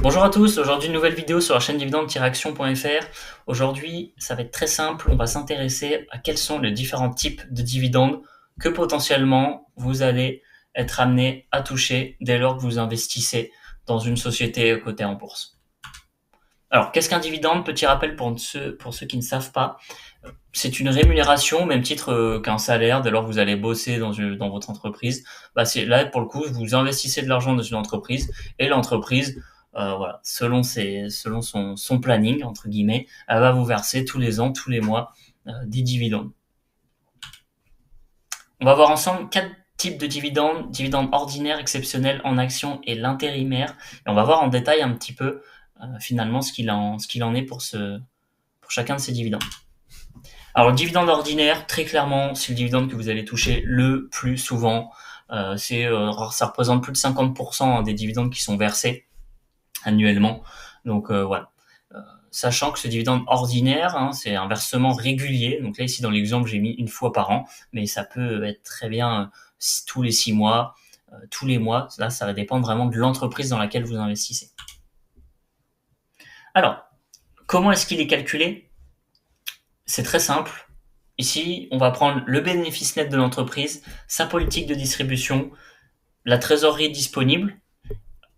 Bonjour à tous, aujourd'hui une nouvelle vidéo sur la chaîne dividende-action.fr. Aujourd'hui, ça va être très simple, on va s'intéresser à quels sont les différents types de dividendes que potentiellement vous allez être amené à toucher dès lors que vous investissez dans une société cotée en bourse. Alors, qu'est-ce qu'un dividende? Petit rappel pour ceux qui ne savent pas. C'est une rémunération au même titre qu'un salaire dès lors que vous allez bosser dans votre entreprise. C'est là pour le coup, vous investissez de l'argent dans une entreprise et l'entreprise, voilà, selon son planning entre guillemets, elle va vous verser tous les ans, tous les mois des dividendes. On va voir ensemble quatre types de dividendes: dividendes ordinaires, exceptionnels, en action et l'intérimaire. Et on va voir en détail un petit peu finalement ce qu'il en est pour chacun de ces dividendes. Alors le dividende ordinaire, très clairement, c'est le dividende que vous allez toucher le plus souvent. Ça représente plus de 50% des dividendes qui sont versés annuellement. Donc voilà. Sachant que ce dividende ordinaire, c'est un versement régulier. Donc là ici dans l'exemple j'ai mis une fois par an, mais ça peut être très bien tous les 6 mois, tous les mois. Là ça va dépendre vraiment de l'entreprise dans laquelle vous investissez. Alors, comment est-ce qu'il est calculé? C'est très simple. Ici, on va prendre le bénéfice net de l'entreprise, sa politique de distribution, la trésorerie disponible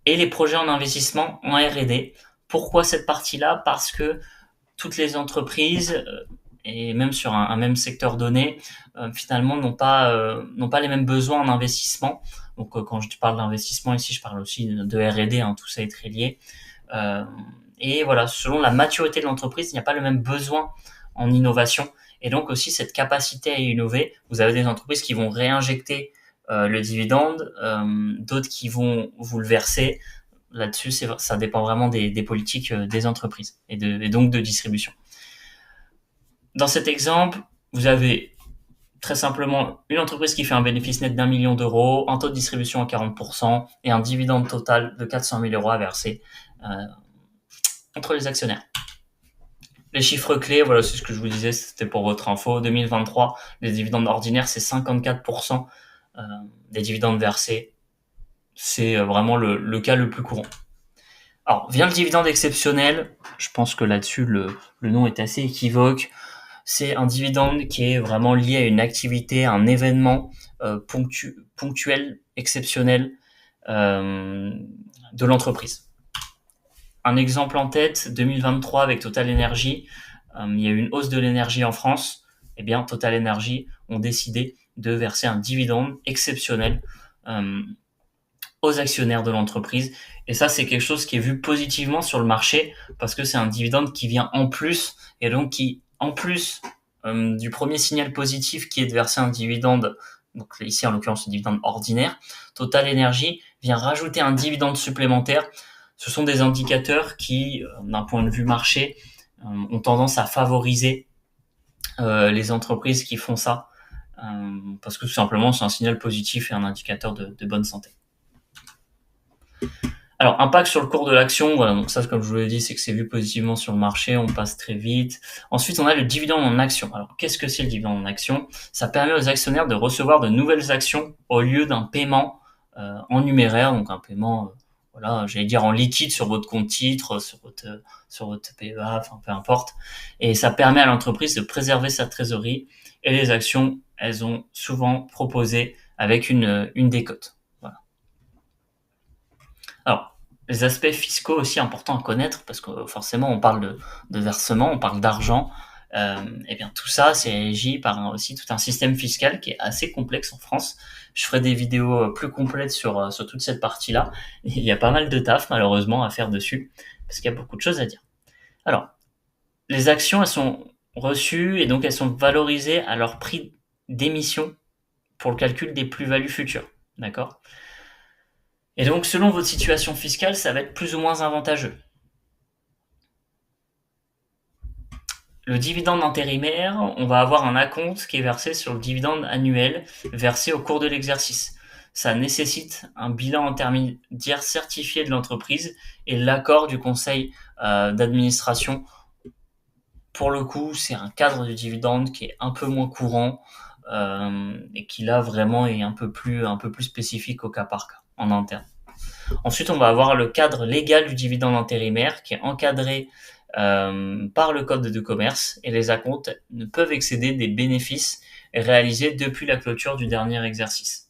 et les projets en investissement en R&D. Pourquoi cette partie-là? Parce que toutes les entreprises, et même sur un même secteur donné, finalement n'ont pas les mêmes besoins en investissement. Donc quand je parle d'investissement ici, je parle aussi de R&D, tout ça est très lié. Euh, et voilà, selon la maturité de l'entreprise, il n'y a pas le même besoin en innovation. Et donc aussi cette capacité à innover. Vous avez des entreprises qui vont réinjecter le dividende, d'autres qui vont vous le verser. Là-dessus, ça dépend vraiment des politiques des entreprises et donc de distribution. Dans cet exemple, vous avez très simplement une entreprise qui fait un bénéfice net d'1 million d'euros, un taux de distribution à 40% et un dividende total de 400 000 euros à verser entre les actionnaires. Les chiffres clés, voilà, c'est ce que je vous disais, c'était pour votre info. 2023, les dividendes ordinaires, c'est 54% des dividendes versés. C'est vraiment le cas le plus courant. Alors, vient le dividende exceptionnel. Je pense que là-dessus, le nom est assez équivoque. C'est un dividende qui est vraiment lié à une activité, à un événement ponctuel, exceptionnel de l'entreprise. Un exemple en tête, 2023 avec Total Energy, il y a eu une hausse de l'énergie en France. Eh bien, Total Energy ont décidé de verser un dividende exceptionnel aux actionnaires de l'entreprise. Et ça, c'est quelque chose qui est vu positivement sur le marché parce que c'est un dividende qui vient en plus et donc qui, en plus du premier signal positif qui est de verser un dividende, donc ici en l'occurrence le dividende ordinaire, Total Energy vient rajouter un dividende supplémentaire. Ce sont des indicateurs qui, d'un point de vue marché, ont tendance à favoriser les entreprises qui font ça parce que tout simplement c'est un signal positif et un indicateur de bonne santé. Alors, impact sur le cours de l'action, voilà, donc ça, comme je vous l'ai dit, c'est que c'est vu positivement sur le marché, on passe très vite. Ensuite, on a le dividende en action. Alors, qu'est-ce que c'est le dividende en action? Ça permet aux actionnaires de recevoir de nouvelles actions au lieu d'un paiement en numéraire, donc un paiement, voilà, j'allais dire en liquide sur votre compte titre, sur votre PEA, enfin peu importe. Et ça permet à l'entreprise de préserver sa trésorerie. Et les actions, elles ont souvent proposé avec une décote. Voilà. Alors, les aspects fiscaux aussi importants à connaître, parce que forcément on parle de versement, on parle d'argent. Et bien tout ça, c'est régi par aussi tout un système fiscal qui est assez complexe en France. Je ferai des vidéos plus complètes sur toute cette partie-là. Il y a pas mal de taf malheureusement à faire dessus, parce qu'il y a beaucoup de choses à dire. Alors, les actions, elles sont reçues et donc elles sont valorisées à leur prix d'émission pour le calcul des plus-values futures. D'accord? Et donc, selon votre situation fiscale, ça va être plus ou moins avantageux. Le dividende intérimaire, on va avoir un acompte qui est versé sur le dividende annuel versé au cours de l'exercice. Ça nécessite un bilan intermédiaire certifié de l'entreprise et l'accord du conseil d'administration. Pour le coup, c'est un cadre de dividende qui est un peu moins courant et qui là vraiment est un peu plus spécifique au cas par cas en interne. Ensuite, on va avoir le cadre légal du dividende intérimaire qui est encadré par le code de commerce et les acomptes ne peuvent excéder des bénéfices réalisés depuis la clôture du dernier exercice.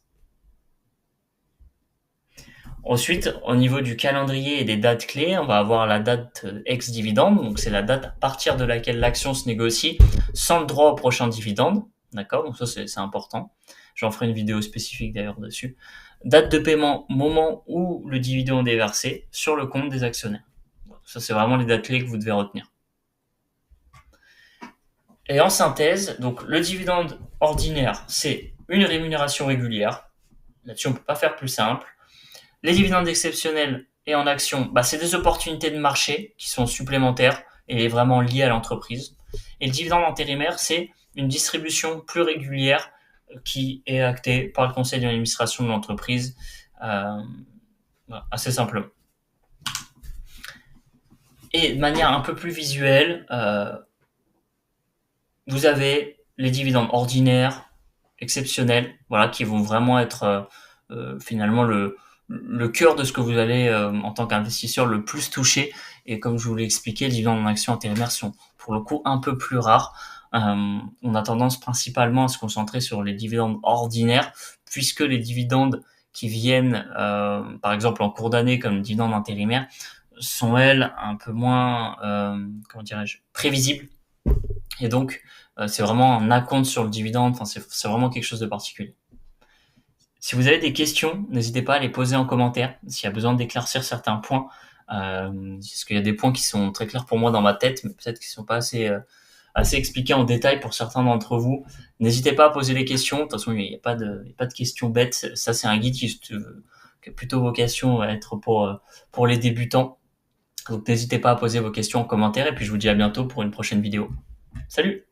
Ensuite, au niveau du calendrier et des dates clés, on va avoir la date ex-dividende, donc c'est la date à partir de laquelle l'action se négocie sans le droit au prochain dividende. D'accord? Donc ça, c'est important. J'en ferai une vidéo spécifique d'ailleurs dessus. Date de paiement, moment où le dividende est versé sur le compte des actionnaires. Ça, c'est vraiment les dates clés que vous devez retenir. Et en synthèse, donc le dividende ordinaire, c'est une rémunération régulière. Là-dessus, on peut pas faire plus simple. Les dividendes exceptionnels et en actions, c'est des opportunités de marché qui sont supplémentaires et vraiment liées à l'entreprise. Et le dividende intérimaire, c'est une distribution plus régulière qui est actée par le conseil d'administration de l'entreprise, assez simplement. Et de manière un peu plus visuelle, vous avez les dividendes ordinaires, exceptionnels, voilà, qui vont vraiment être finalement le cœur de ce que vous allez, en tant qu'investisseur, le plus toucher. Et comme je vous l'ai expliqué, les dividendes en actions intérimaires sont pour le coup un peu plus rares. On a tendance principalement à se concentrer sur les dividendes ordinaires, puisque les dividendes qui viennent, par exemple en cours d'année, comme le dividende intérimaire, sont elles un peu moins, prévisibles. Et donc, c'est vraiment un acompte sur le dividende. Enfin, c'est vraiment quelque chose de particulier. Si vous avez des questions, n'hésitez pas à les poser en commentaire. S'il y a besoin d'éclaircir certains points, parce qu'il y a des points qui sont très clairs pour moi dans ma tête, mais peut-être qu'ils sont pas assez expliqués en détail pour certains d'entre vous. N'hésitez pas à poser les questions. De toute façon, il n'y a pas de questions bêtes. Ça, c'est un guide qui a plutôt vocation à être pour les débutants. Donc, n'hésitez pas à poser vos questions en commentaire et puis je vous dis à bientôt pour une prochaine vidéo. Salut!